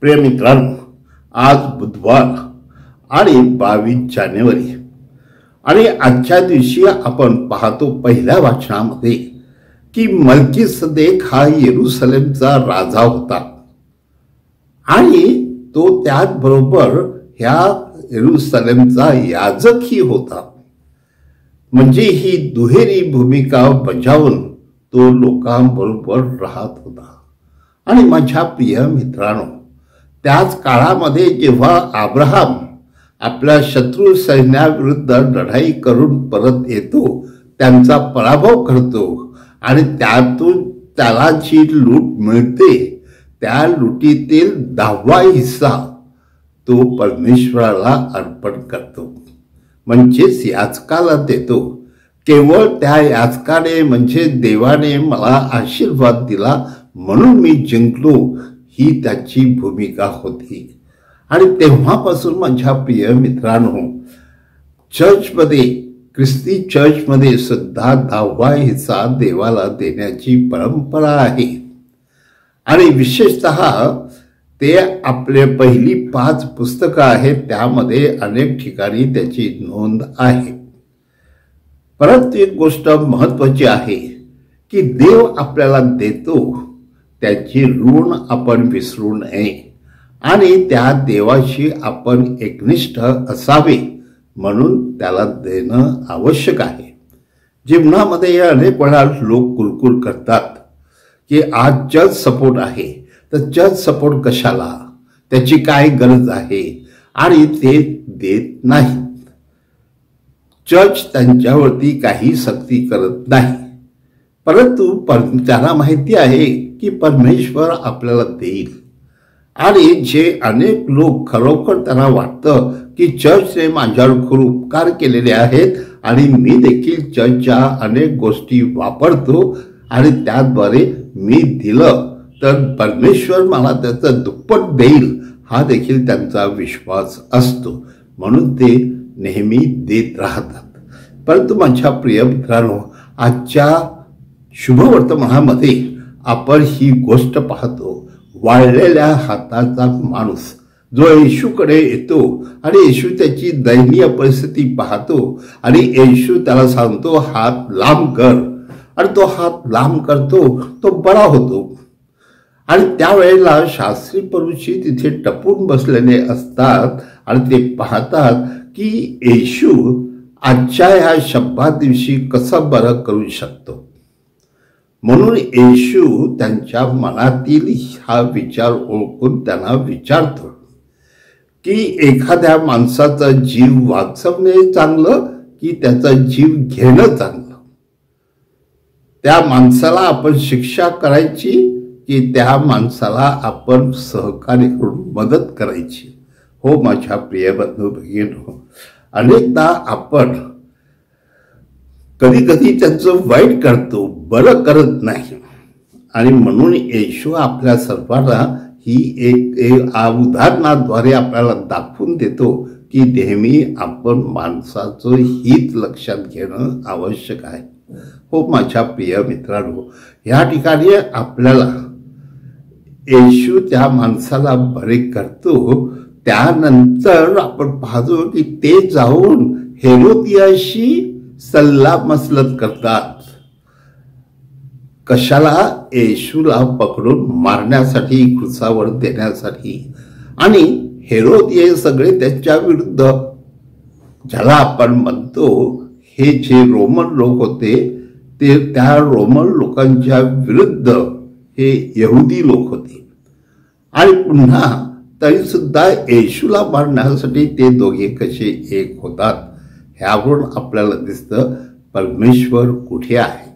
प्रिय मित्रांनो, आज बुधवार आणि 22 जानेवारी आणि आजच्या दिवशी आपण पाहतो पहिल्या वाचनामध्ये की मल्कीसदेक हा येरुशलेमचा राजा होता आणि तो त्याचबरोबर ह्या येरुशलेमचा याजकही होता. म्हणजे ही दुहेरी भूमिका बजावून तो लोकांबरोबर राहत होता. आणि माझ्या प्रिय मित्रांनो, त्याच काळामध्ये जेव्हा अब्राहम आपल्या शत्रू सैन्याविरुद्ध लढाई करून परत येतो, त्यांचा पराभव करतो आणि त्यातून त्याला जी लूट मिळते त्या लुटीतील 10वा हिस्सा तो परमेश्वराला अर्पण करतो, म्हणजेच याचकाला देतो. केवळ त्या याचकाने म्हणजे देवाने मला आशीर्वाद दिला म्हणून मी जिंकलो, ही त्याची भूमिका होती. आणि तेव्हापासून माझ्या प्रिय मित्रांनो, चर्चमध्ये ख्रिस्ती चर्चमध्ये सुद्धा 10वा हिस्सा देवाला देण्याची परंपरा आहे. आणि विशेषतः ते आपले पहिली 5 पुस्तकं आहेत, त्यामध्ये अनेक ठिकाणी त्याची नोंद आहे. परंतु एक गोष्ट महत्त्वाची आहे की देव आपल्याला देतो त्याची ऋण आपण विसरू नये आणि त्या देवाशी आपण एकनिष्ठ असावे म्हणून त्याला देणं आवश्यक आहे. जीवनामध्ये अनेक वेळा लोक कुलकुल करतात की आज चर्च सपोर्ट आहे, तर चर्च सपोर्ट कशाला, त्याची काय गरज आहे, आणि ते देत नाहीत. चर्च त्यांच्यावरती काही सक्ती करत नाही, परंतु त्याला माहिती आहे की परमेश्वर आपल्याला देईल. आणि जे अनेक लोक खरोखर त्यांना वाटतं की चर्चने माझ्यावर खूप उपकार केलेले आहेत आणि मी देखील चर्चच्या अनेक गोष्टी वापरतो आणि त्याद्वारे मी दिलं तर परमेश्वर मला त्याचं दुप्पट देईल, हा देखील त्यांचा विश्वास असतो, म्हणून ते नेहमी देत राहतात. परंतु माझ्या प्रिय मित्रांनो, आजच्या शुभवर्तमानामध्ये आपण ही गोष्ट पाहतो. वाळलेल्या हाताचा माणूस जो येशूकडे येतो आणि येशू त्याची दयनीय परिस्थिती पाहतो आणि येशू त्याला सांगतो हात लांब कर, आणि तो हात लांब करतो, तो बरा होतो. आणि त्यावेळेला शास्त्री पुरुषी तिथे टपून बसलेले असतात आणि ते पाहतात की येशू आजच्या ह्या शब्दा दिवशी कसं बरं करू शकतो. म्हणून येशू त्यांच्या मनातील हा विचार ओळखून त्यांना विचारतो की एखाद्या माणसाचा जीव वाचवणे चांगलं की त्याचा जीव घेणं चांगलं. त्या माणसाला आपण शिक्षा करायची की त्या माणसाला आपण सहकार्य करून मदत करायची. हो माझ्या प्रिय बंधू भगिनींनो, अनेकदा आपण कधी कधी त्यांचं वाईट करतो, बरं करत नाही. आणि म्हणून येशू आपल्या सर्वांना ही एक उदाहरणाद्वारे आपल्याला दाखवून देतो की नेहमी आपण माणसाचं हित लक्षात घेणं आवश्यक आहे. हो माझ्या प्रिय मित्रांनो, या ठिकाणी आपल्याला येशू त्या माणसाला बरे करतो. त्यानंतर आपण पाहतो की ते जाऊन हेरोदियाशी सल्ला मसलत करतात. कशाला? येशूला पकडून मारण्यासाठी, क्रूसावर देण्यासाठी. आणि हेरोदिये सगळे त्याच्या विरुद्ध, ज्याला आपण म्हणतो हे जे रोमन लोक होते ते त्या रोमन लोकांच्या विरुद्ध हे यहुदी लोक होते. आणि पुन्हा तरी सुद्धा येशूला मारण्यासाठी ते दोघे कसे एक होतात, ह्यावरून आपल्याला दिसतं परमेश्वर कुठे आहे.